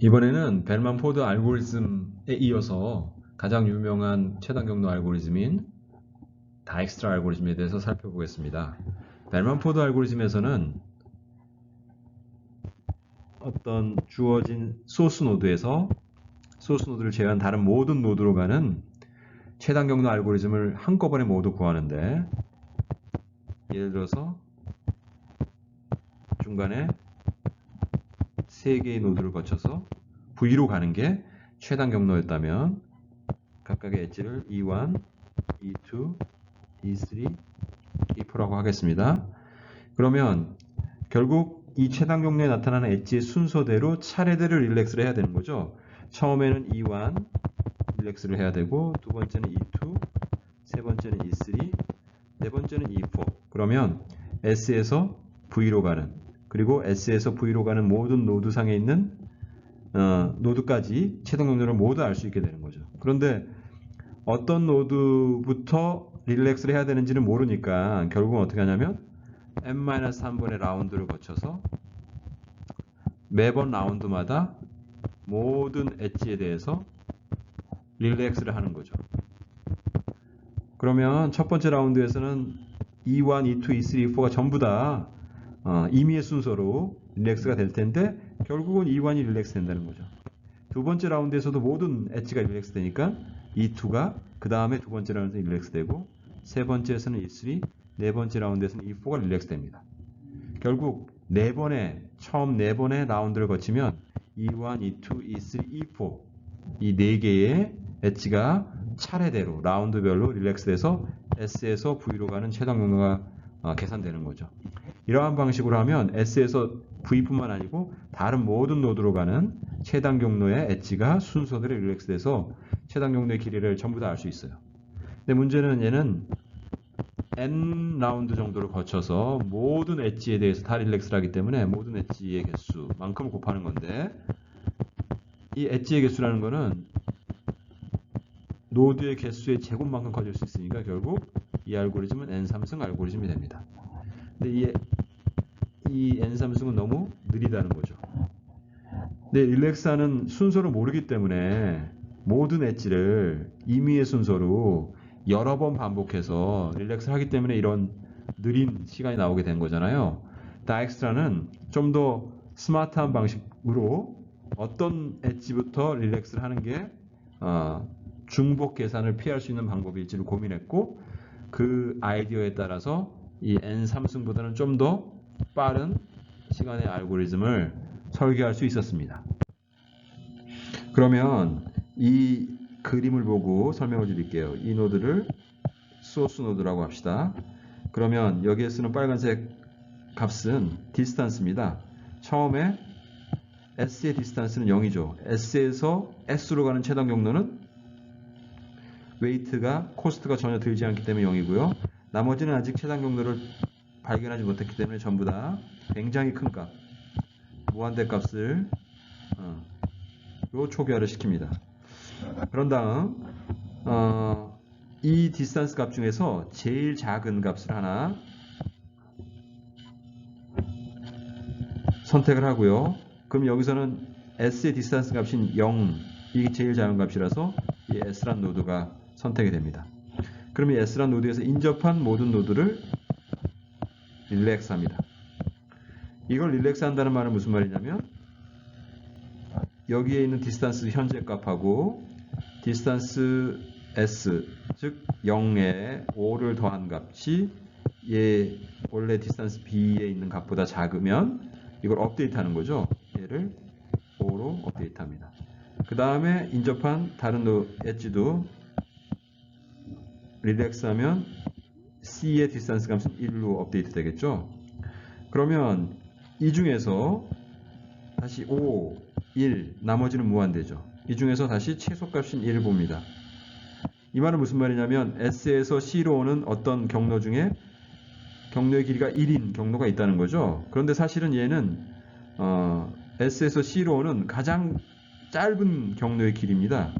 이번에는 벨만 포드 알고리즘에 이어서 가장 유명한 최단 경로 알고리즘인 다익스트라 알고리즘에 대해서 살펴보겠습니다. 벨만 포드 알고리즘에서는 어떤 주어진 소스 노드에서 소스 노드를 제외한 다른 모든 노드로 가는 최단 경로 알고리즘을 한꺼번에 모두 구하는데, 예를 들어서 중간에 3개의 노드를 거쳐서 V로 가는 게 최단 경로였다면 각각의 엣지를 E1, E2, E3, E4라고 하겠습니다. 그러면 결국 이 최단 경로에 나타나는 엣지의 순서대로 차례대로 릴렉스를 해야 되는 거죠. 처음에는 E1 릴렉스를 해야 되고, 두 번째는 E2, 세 번째는 E3, 네 번째는 E4. 그러면 S에서 V로 가는, 그리고 S에서 V로 가는 모든 노드 상에 있는 노드까지 최단 경로를 모두 알 수 있게 되는 거죠. 그런데 어떤 노드부터 릴렉스를 해야 되는지는 모르니까 결국은 어떻게 하냐면 n-3번의 라운드를 거쳐서 매번 라운드마다 모든 엣지에 대해서 릴렉스를 하는 거죠. 그러면 첫 번째 라운드에서는 E1, E2, E3, E4가 전부 다 임의의 순서로 릴렉스가 될 텐데 결국은 E1이 릴렉스 된다는 거죠. 두 번째 라운드에서도 모든 엣지가 릴렉스 되니까 E2가 그 다음에 두 번째 라운드에서 릴렉스 되고, 세 번째에서는 E3, 네 번째 라운드에서는 E4가 릴렉스 됩니다. 결국 처음 네 번의 라운드를 거치면 E1, E2, E3, E4 이 네 개의 엣지가 차례대로 라운드별로 릴렉스돼서 S에서 V로 가는 최단 경로가 계산되는 거죠. 이러한 방식으로 하면 S에서 V뿐만 아니고 다른 모든 노드로 가는 최단 경로의 엣지가 순서대로 릴렉스돼서 최단 경로의 길이를 전부 다 알 수 있어요. 근데 문제는 얘는 n 라운드 정도를 거쳐서 모든 엣지에 대해서 다 릴렉스를 하기 때문에 모든 엣지의 개수만큼 곱하는 건데, 이 엣지의 개수라는 거는 노드의 개수의 제곱만큼 커질 수 있으니까 결국 이 알고리즘은 n3승 알고리즘이 됩니다. 근데 이 n3승은 너무 느리다는 거죠. 근데 릴렉스하는 순서를 모르기 때문에 모든 엣지를 임의의 순서로 여러 번 반복해서 릴렉스를 하기 때문에 이런 느린 시간이 나오게 된 거잖아요. 다익스트라는 좀 더 스마트한 방식으로 어떤 엣지부터 릴렉스를 하는 게 중복 계산을 피할 수 있는 방법일지를 고민했고, 그 아이디어에 따라서 이 n3승보다는 좀 더 빠른 시간의 알고리즘을 설계할 수 있었습니다. 그러면 이 그림을 보고 설명을 드릴게요. 이 노드를 소스 노드라고 합시다. 그러면 여기에 쓰는 빨간색 값은 디스턴스입니다. 처음에 S의 디스턴스는 0이죠. S에서 S로 가는 최단 경로는 웨이트가 코스트가 전혀 들지 않기 때문에 0이고요. 나머지는 아직 최단 경로를 발견하지 못했기 때문에 전부 다 굉장히 큰 값, 무한대 값을 초기화를 시킵니다. 그런 다음 이 디스턴스 값 중에서 제일 작은 값을 하나 선택을 하고요. 그럼 여기서는 S의 디스턴스 값인 0, 이게 제일 작은 값이라서 이 S란 노드가 선택이 됩니다. 그럼 이 S란 노드에서 인접한 모든 노드를 릴렉스 합니다. 이걸 릴렉스 한다는 말은 무슨 말이냐면 여기에 있는 디스턴스 현재 값하고 디스턴스 S, 즉 0에 5를 더한 값이 원래 디스턴스 B에 있는 값보다 작으면 이걸 업데이트하는 거죠. 얘를 5로 업데이트합니다. 그 다음에 인접한 다른 엣지도 릴렉스하면 C의 디스턴스 값은 1로 업데이트 되겠죠. 그러면 이 중에서 다시 5, 1, 나머지는 무한대죠. 이 중에서 다시 최소값인 1을 봅니다. 이 말은 무슨 말이냐면 S에서 C로 오는 어떤 경로 중에 경로의 길이가 1인 경로가 있다는 거죠. 그런데 사실은 얘는 S에서 C로 오는 가장 짧은 경로의 길이입니다.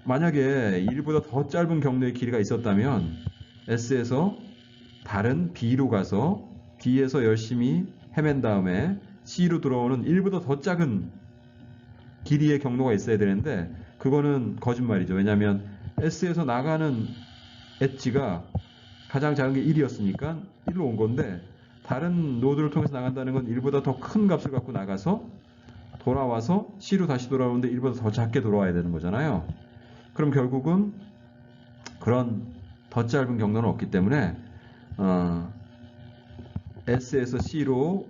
만약에 1보다 더 짧은 경로의 길이가 있었다면 S에서 다른 B로 가서 B에서 열심히 헤맨 다음에 C로 들어오는 1보다 더 작은 길이의 경로가 있어야 되는데 그거는 거짓말이죠. 왜냐하면 S에서 나가는 엣지가 가장 작은 게 1이었으니까 1로 온 건데 다른 노드를 통해서 나간다는 건 1보다 더 큰 값을 갖고 나가서 돌아와서 C로 다시 돌아오는데 1보다 더 작게 돌아와야 되는 거잖아요. 그럼 결국은 그런 더 짧은 경로는 없기 때문에 S에서 C로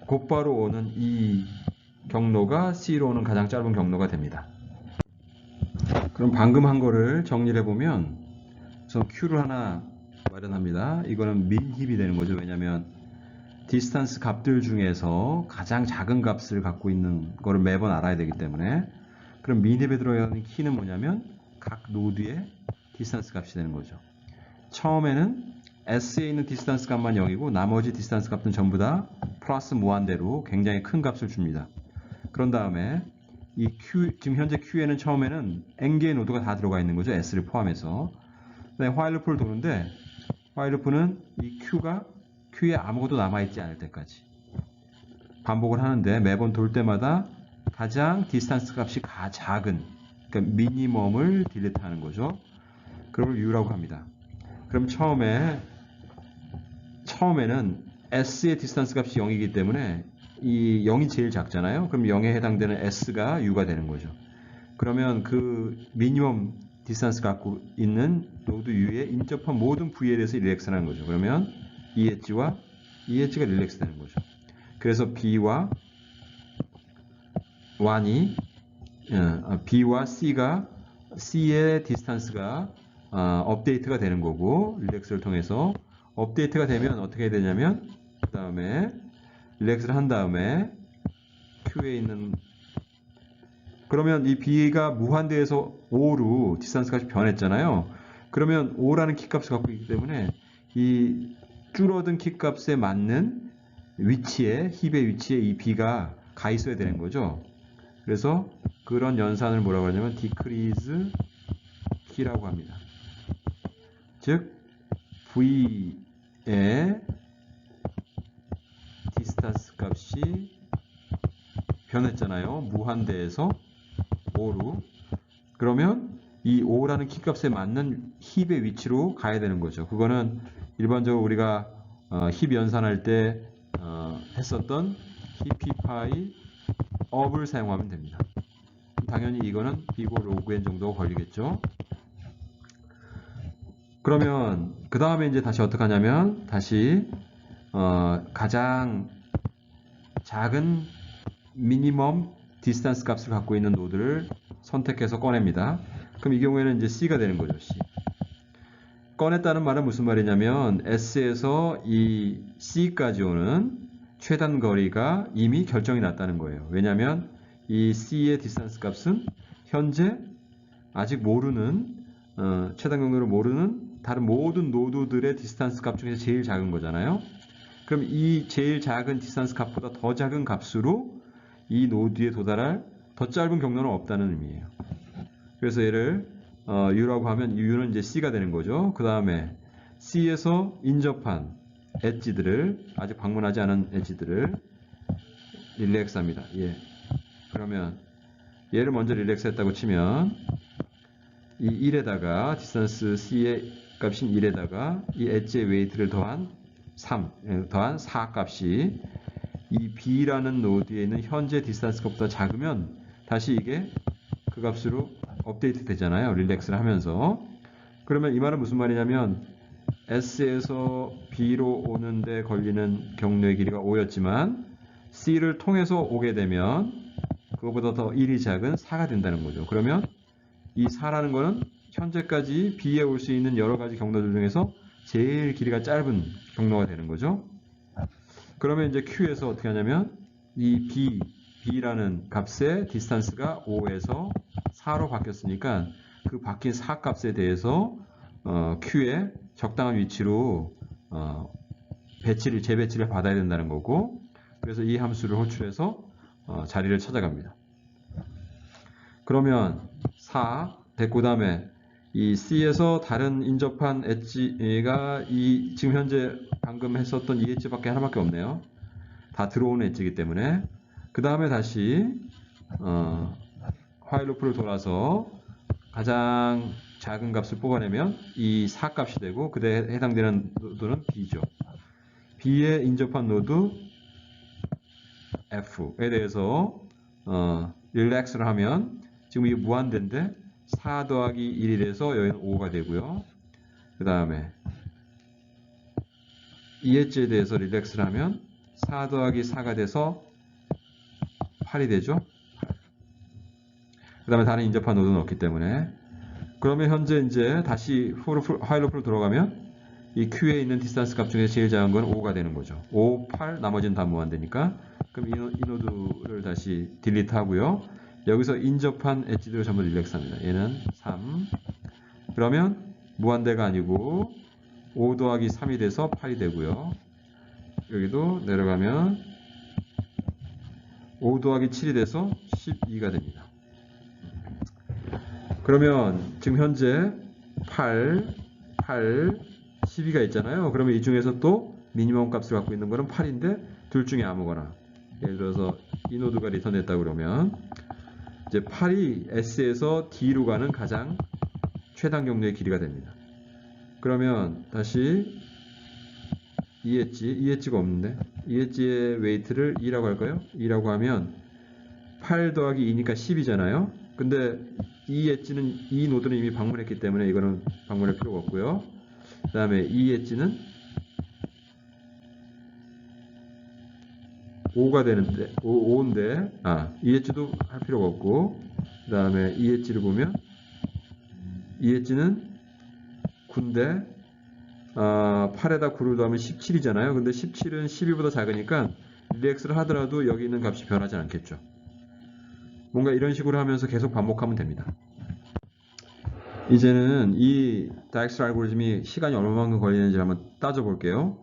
곧바로 오는 이 경로가 C로 오는 가장 짧은 경로가 됩니다. 그럼 방금 한 거를 정리를 해보면 우선 Q를 하나 마련합니다. 이거는 민 힙이 되는 거죠. 왜냐하면 디스턴스 값들 중에서 가장 작은 값을 갖고 있는 거를 매번 알아야 되기 때문에 그럼 민 힙에 들어가는 키는 뭐냐면 각 노드의 디스턴스 값이 되는 거죠. 처음에는 S에 있는 디스턴스 값만 0이고 나머지 디스턴스 값은 전부 다 플러스 무한대로 굉장히 큰 값을 줍니다. 그런 다음에 이 Q, 지금 현재 Q에는 처음에는 N개의 노드가 다 들어가 있는 거죠. S를 포함해서. 그다음에 while loop를 도는데 while loop는 이 Q에 아무것도 남아있지 않을 때까지 반복을 하는데 매번 돌 때마다 가장 디스턴스 값이 작은 그러니까 미니멈을 딜리트하는 거죠. 그걸 U라고 합니다. 그럼 처음에는 S의 디스턴스 값이 0이기 때문에 이 0이 제일 작잖아요. 그럼 0에 해당되는 S가 U가 되는 거죠. 그러면 그 미니멈 디스턴스 갖고 있는 노드 U에 인접한 모든 V에 대해서 릴렉스라는 거죠. 그러면 이 엣지와 이 엣지가 릴렉스 되는 거죠. 그래서 B와 C가 C의 디스턴스가 업데이트가 되는 거고 릴렉스를 통해서 업데이트가 되면 어떻게 해야 되냐면 그 다음에 릴렉스를 한 다음에 Q에 있는 그러면 이 B가 무한대에서 5로 디스턴스 값이 변했잖아요. 그러면 5라는 키값을 갖고 있기 때문에 이 줄어든 키값에 맞는 위치에 힙의 위치에 이 B가 가 있어야 되는 거죠. 그래서 그런 연산을 뭐라고 하냐면 decrease 키라고 합니다. 즉 V의 디스턴스 값이 변했잖아요. 무한대에서 5로. 그러면 이 5라는 키값에 맞는 힙의 위치로 가야 되는 거죠. 그거는 일반적으로 우리가 힙 연산할 때 했었던 힙파이 업을 사용하면 됩니다. 당연히 이거는 비고 로그엔 정도가 걸리겠죠. 그러면 그 다음에 이제 다시 어떻게 하냐면 다시 가장 작은 미니멈 디스턴스 값을 갖고 있는 노드를 선택해서 꺼냅니다. 그럼 이 경우에는 이제 C가 되는 거죠. C. 꺼냈다는 말은 무슨 말이냐면 S에서 이 C까지 오는 최단 거리가 이미 결정이 났다는 거예요. 왜냐하면 이 C의 디스턴스 값은 현재 아직 모르는 최단 경로를 모르는 다른 모든 노드들의 디스턴스 값 중에서 제일 작은 거잖아요. 그럼 이 제일 작은 디스턴스 값보다 더 작은 값으로 이 노드에 도달할 더 짧은 경로는 없다는 의미예요. 그래서 얘를 U라고 하면 U는 이제 C가 되는 거죠. 그 다음에 C에서 인접한 엣지들을 아직 방문하지 않은 엣지들을 릴렉스합니다. 예. 그러면 얘를 먼저 릴렉스했다고 치면 이 1에다가 디스턴스 C의 값인 1에다가 이 엣지의 웨이트를 더한 4 값이 이 B라는 노드에 있는 현재 디스턴스 값보다 작으면 다시 이게 그 값으로 업데이트 되잖아요. 릴렉스를 하면서. 그러면 이 말은 무슨 말이냐면 S에서 B로 오는데 걸리는 경로의 길이가 5였지만 C를 통해서 오게 되면 그거보다 더 1이 작은 4가 된다는 거죠. 그러면 이 4라는 거는 현재까지 B에 올 수 있는 여러 가지 경로들 중에서 제일 길이가 짧은 경로가 되는 거죠. 그러면 이제 Q에서 어떻게 하냐면 이 B라는 값의 디스턴스가 5에서 4로 바뀌었으니까 그 바뀐 4 값에 대해서 Q의 적당한 위치로 재배치를 받아야 된다는 거고 그래서 이 함수를 호출해서 자리를 찾아갑니다. 그러면 4 됐고 그 다음에 이 C에서 다른 인접한 엣지가 이 지금 현재 방금 했었던 이 엣지밖에 하나밖에 없네요. 다 들어오는 엣지이기 때문에 그 다음에 다시 화일 루프를 돌아서 가장 작은 값을 뽑아내면 이 4값이 되고 그에 해당되는 노드는 B죠. B에 인접한 노드 F에 대해서 릴렉스를 하면 지금 이게 무한대인데 4 더하기 1이 돼서 여기는 5가 되고요. 그 다음에 EH에 대해서 릴렉스를 하면 4 더하기 4가 돼서 8이 되죠. 그 다음에 다른 인접한 노드는 없기 때문에 그러면 현재 이제 다시 화일 루프로 들어가면 이 Q에 있는 디스턴스 값 중에 제일 작은 건 5가 되는 거죠. 5, 8, 나머지는 다 무한대니까 그럼 이 노드를 다시 딜리트 하고요. 여기서 인접한 엣지들을 전부 릴렉스 합니다. 얘는 3. 그러면 무한대가 아니고 5 더하기 3이 돼서 8이 되고요. 여기도 내려가면 5 더하기 7이 돼서 12가 됩니다. 그러면 지금 현재 8, 12가 있잖아요. 그러면 이 중에서 또 미니멈 값을 갖고 있는 거는 8인데 둘 중에 아무거나. 예를 들어서 이 노드가 리턴했다 그러면 이제 8이 S에서 D로 가는 가장 최단 경로의 길이가 됩니다. 그러면 다시 이 엣지가 없는데 이 엣지의 웨이트를 2라고 할까요? 2라고 하면 8 더하기 2니까 10이잖아요. 근데 이 엣지는 이 노드는 이미 방문했기 때문에 이거는 방문할 필요가 없고요. 그 다음에 이 엣지는 5가 되는데 5인데 이 엣지도 할 필요가 없고 그 다음에 이 엣지를 보면 이 엣지는 9인데 8에다 9를 더하면 17이잖아요. 근데 17은 12보다 작으니까 릴렉스를 하더라도 여기 있는 값이 변하지 않겠죠. 뭔가 이런 식으로 하면서 계속 반복하면 됩니다. 이제는 이 다이엑스트라 알고리즘이 시간이 얼마만큼 걸리는지 한번 따져볼게요.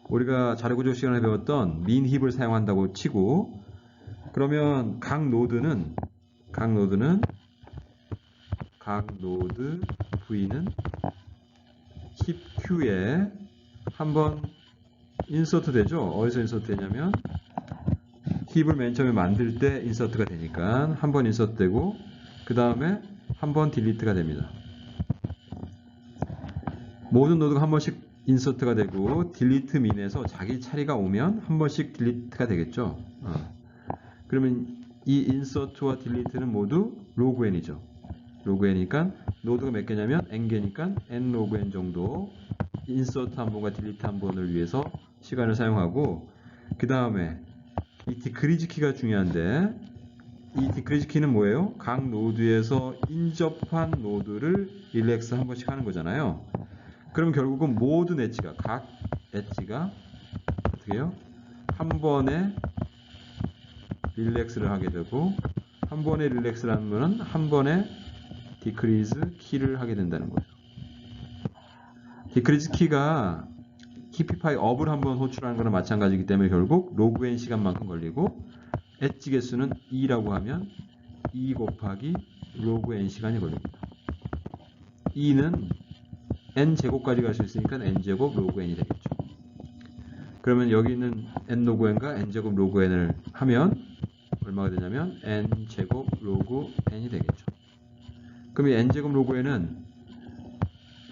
우리가 자료구조 시간에 배웠던 min 힙을 사용한다고 치고 그러면 각 노드 V는 힙 Q에 한번 인서트 되죠. 어디서 인서트 되냐면 힙을 맨 처음에 만들 때 인서트가 되니까 한 번 인서트 되고 그 다음에 한 번 딜리트가 됩니다. 모든 노드가 한 번씩 인서트가 되고 딜리트 민에서 자기 차례가 오면 한 번씩 딜리트가 되겠죠. 그러면 이 인서트와 딜리트는 모두 로그 n이죠. 로그 n이니까 노드가 몇 개냐면 n개니까 n 로그 n 정도 인서트 한 번과 딜리트 한 번을 위해서 시간을 사용하고 그 다음에 이 디크리즈 키가 중요한데 이 디크리즈 키는 뭐예요? 각 노드에서 인접한 노드를 릴렉스 한 번씩 하는 거잖아요. 그럼 결국은 모든 엣지가 각 엣지가 어떻게 해요? 한 번에 릴렉스를 하게 되고 한 번에 릴렉스를 하면 한 번에 디크리즈 키를 하게 된다는 거죠. 디크리즈 키가 키피파이 업을 한번 호출하는 거랑 마찬가지이기 때문에 결국 로그 n 시간만큼 걸리고 엣지 개수는 2라고 하면 2 곱하기 로그 n 시간이 걸립니다. 2는 n 제곱까지 갈 수 있으니까 n 제곱 로그 n이 되겠죠. 그러면 여기 있는 n 로그 n과 n 제곱 로그 n을 하면 얼마가 되냐면 n 제곱 로그 n이 되겠죠. 그럼 이 n 제곱 로그 n은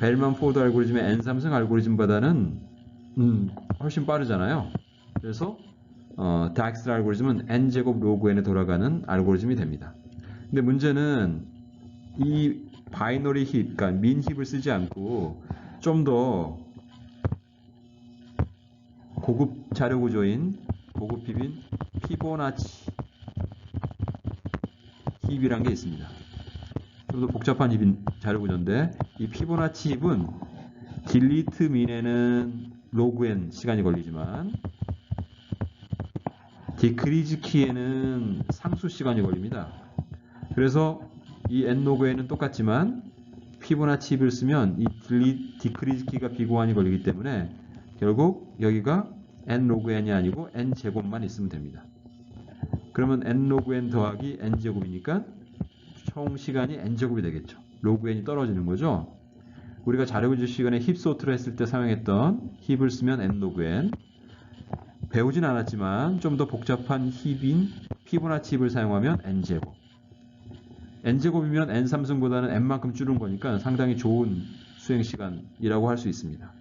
벨만 포드 알고리즘의 n 3승 알고리즘보다는 훨씬 빠르잖아요. 그래서 다이엑스트라 알고리즘은 n 제곱 로그 n에 돌아가는 알고리즘이 됩니다. 근데 문제는 이 바이너리 힙, 그러니까 민 힙을 쓰지 않고 좀 더 고급 자료 구조인 고급 힙인 피보나치 힙이란 게 있습니다. 좀 더 복잡한 힙인 자료 구조인데 이 피보나치 힙은 딜리트 민에는 로그 n 시간이 걸리지만 디크리즈 키에는 상수 시간이 걸립니다. 그래서 이 n 로그 n은 똑같지만 피보나치 힙을 쓰면 이 디크리즈 키가 비고한이 걸리기 때문에 결국 여기가 n 로그 n이 아니고 n 제곱만 있으면 됩니다. 그러면 n 로그 n 더하기 n 제곱이니까 총 시간이 n 제곱이 되겠죠. 로그 n이 떨어지는 거죠. 우리가 자료구조 시간에 힙 소트를 했을 때 사용했던 힙을 쓰면 n 로그 n, 배우진 않았지만 좀 더 복잡한 힙인 피보나치 힙을 사용하면 n 제곱. n제곱이면 n3승보다는 n만큼 줄은 거니까 상당히 좋은 수행 시간이라고 할 수 있습니다.